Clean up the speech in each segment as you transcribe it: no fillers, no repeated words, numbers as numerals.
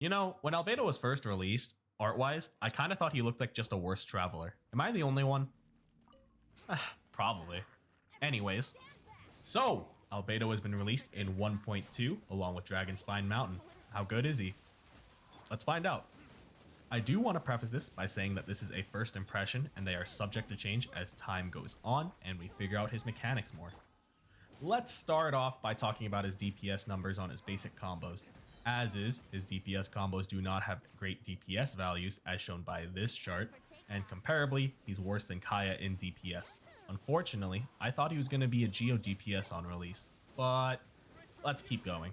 You know, when Albedo was first released, art-wise, I kind of thought he looked like just a worse traveler. Am I the only one? Probably. Anyways, so Albedo has been released in 1.2 along with Dragonspine Mountain. How good is he? Let's find out. I do want to preface this by saying that this is a first impression and they are subject to change as time goes on and we figure out his mechanics more. Let's start off by talking about his DPS numbers on his basic combos. As is, his DPS combos do not have great DPS values as shown by this chart, and comparably, he's worse than Kaya in DPS. Unfortunately, I thought he was going to be a Geo DPS on release, but let's keep going.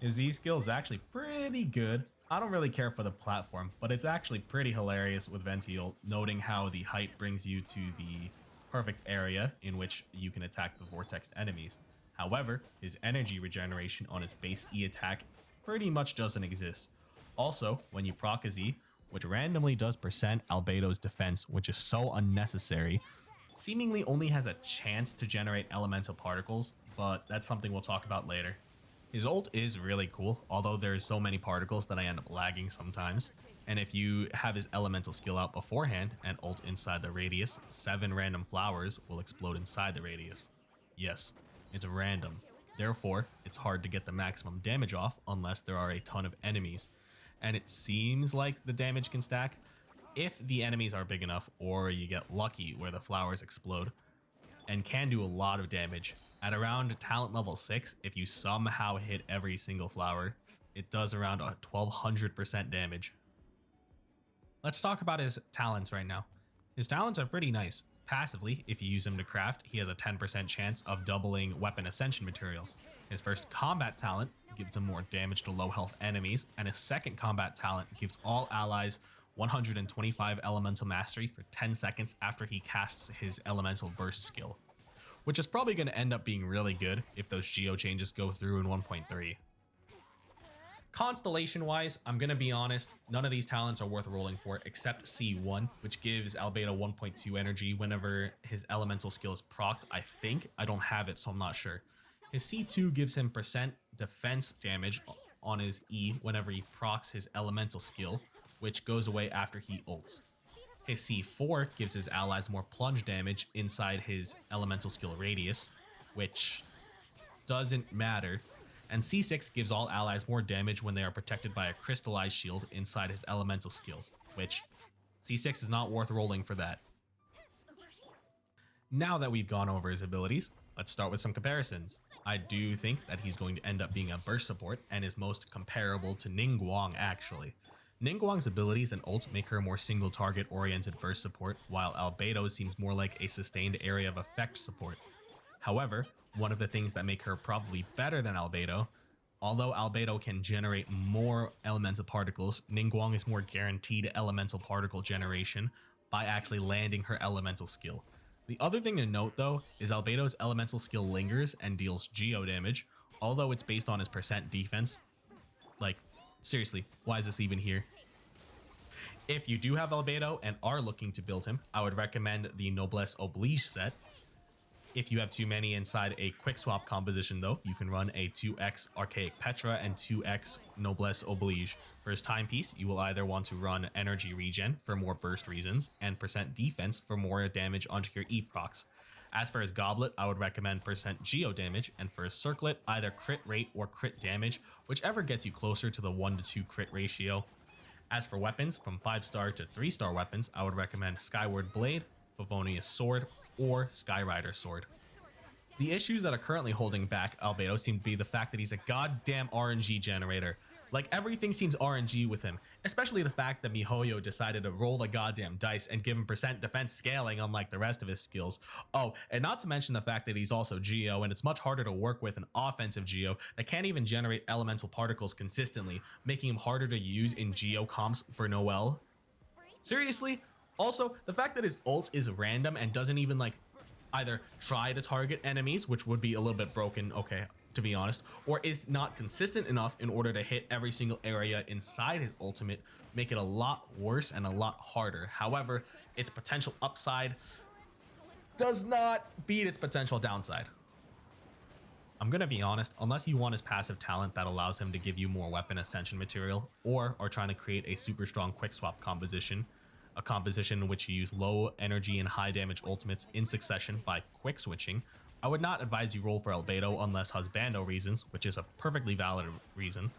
His Z skill is actually pretty good. I don't really care for the platform, but it's actually pretty hilarious with Ventiel, noting how the height brings you to the perfect area in which you can attack the vortex enemies. However, his energy regeneration on his base E attack pretty much doesn't exist. Also, when you proc a Z, which randomly does percent Albedo's defense, which is so unnecessary, seemingly only has a chance to generate elemental particles, but that's something we'll talk about later. His ult is really cool, although there's so many particles that I end up lagging sometimes. And if you have his elemental skill out beforehand and ult inside the radius, 7 random flowers will explode inside the radius. Yes, it's random. Therefore, it's hard to get the maximum damage off unless there are a ton of enemies. And it seems like the damage can stack if the enemies are big enough or you get lucky where the flowers explode and can do a lot of damage. At around talent level 6, if you somehow hit every single flower, it does around 1200% damage. Let's talk about his talents right now. His talents are pretty nice. Passively, if you use him to craft, he has a 10% chance of doubling weapon ascension materials. His first combat talent gives him more damage to low health enemies, and his second combat talent gives all allies 125 elemental mastery for 10 seconds after he casts his elemental burst skill, which is probably going to end up being really good if those geo changes go through in 1.3. Constellation wise, I'm going to be honest, none of these talents are worth rolling for except C1, which gives Albedo 1.2 energy whenever his elemental skill is procced. I think. I don't have it, so I'm not sure. His C2 gives him percent defense damage on his E whenever he procs his elemental skill, which goes away after he ults. His C4 gives his allies more plunge damage inside his elemental skill radius, which doesn't matter. And C6 gives all allies more damage when they are protected by a crystallized shield inside his elemental skill, which C6 is not worth rolling for that. Now that we've gone over his abilities, let's start with some comparisons. I do think that he's going to end up being a burst support and is most comparable to Ningguang actually. Ningguang's abilities and ult make her a more single target oriented burst support, while Albedo seems more like a sustained area of effect support. However, one of the things that make her probably better than Albedo, although Albedo can generate more elemental particles, Ningguang is more guaranteed elemental particle generation by actually landing her elemental skill. The other thing to note though is Albedo's elemental skill lingers and deals geo damage, although it's based on his percent defense. Like, seriously, why is this even here? If you do have Albedo and are looking to build him, I would recommend the Noblesse Oblige set. If you have too many inside a quick swap composition though, you can run a 2x Archaic Petra and 2x Noblesse Oblige. For his timepiece, you will either want to run energy regen for more burst reasons and percent defense for more damage onto your E procs. As for his goblet, I would recommend percent geo damage, and for his circlet, either crit rate or crit damage, whichever gets you closer to the 1 to 2 crit ratio. As for weapons, from 5-star to 3-star weapons, I would recommend Skyward Blade, Favonius Sword, or Skyrider Sword. The issues that are currently holding back Albedo seem to be the fact that he's a goddamn RNG generator. Like, everything seems RNG with him, especially the fact that MiHoYo decided to roll the goddamn dice and give him percent defense scaling unlike the rest of his skills. Oh, and not to mention the fact that he's also Geo, and it's much harder to work with an offensive Geo that can't even generate elemental particles consistently, making him harder to use in Geo comps for Noelle. Seriously? Also, the fact that his ult is random and doesn't even like either try to target enemies, which would be a little bit broken, okay, to be honest, or is not consistent enough in order to hit every single area inside his ultimate, make it a lot worse and a lot harder. However, its potential upside does not beat its potential downside. I'm going to be honest, unless you want his passive talent that allows him to give you more weapon ascension material, or are trying to create a super strong quick swap composition, a composition in which you use low energy and high damage ultimates in succession by quick switching, I would not advise you roll for Albedo unless husbando reasons, which is a perfectly valid reason.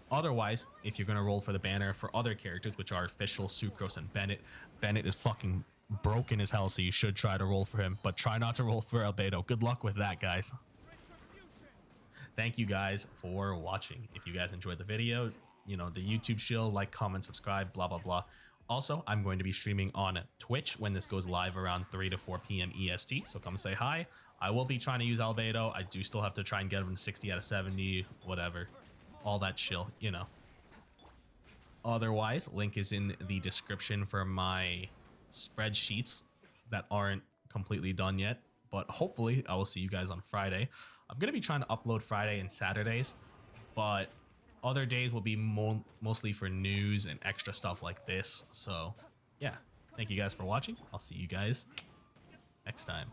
Otherwise, if you're going to roll for the banner for other characters, which are Official, Sucrose, and Bennett, Bennett is fucking broken as hell, so you should try to roll for him, but try not to roll for Albedo. Good luck with that, guys. Thank you guys for watching. If you guys enjoyed the video, you know, the YouTube shill, like, comment, subscribe, blah, blah, blah. Also, I'm going to be streaming on Twitch when this goes live around 3 to 4 p.m. EST, so come say hi. I will be trying to use Albedo. I do still have to try and get him to 60 out of 70, whatever. All that shill, you know. Otherwise, link is in the description for my spreadsheets that aren't completely done yet, but hopefully I will see you guys on Friday. I'm going to be trying to upload Friday and Saturdays, but other days will be mostly for news and extra stuff like this. So yeah, thank you guys for watching. I'll see you guys next time.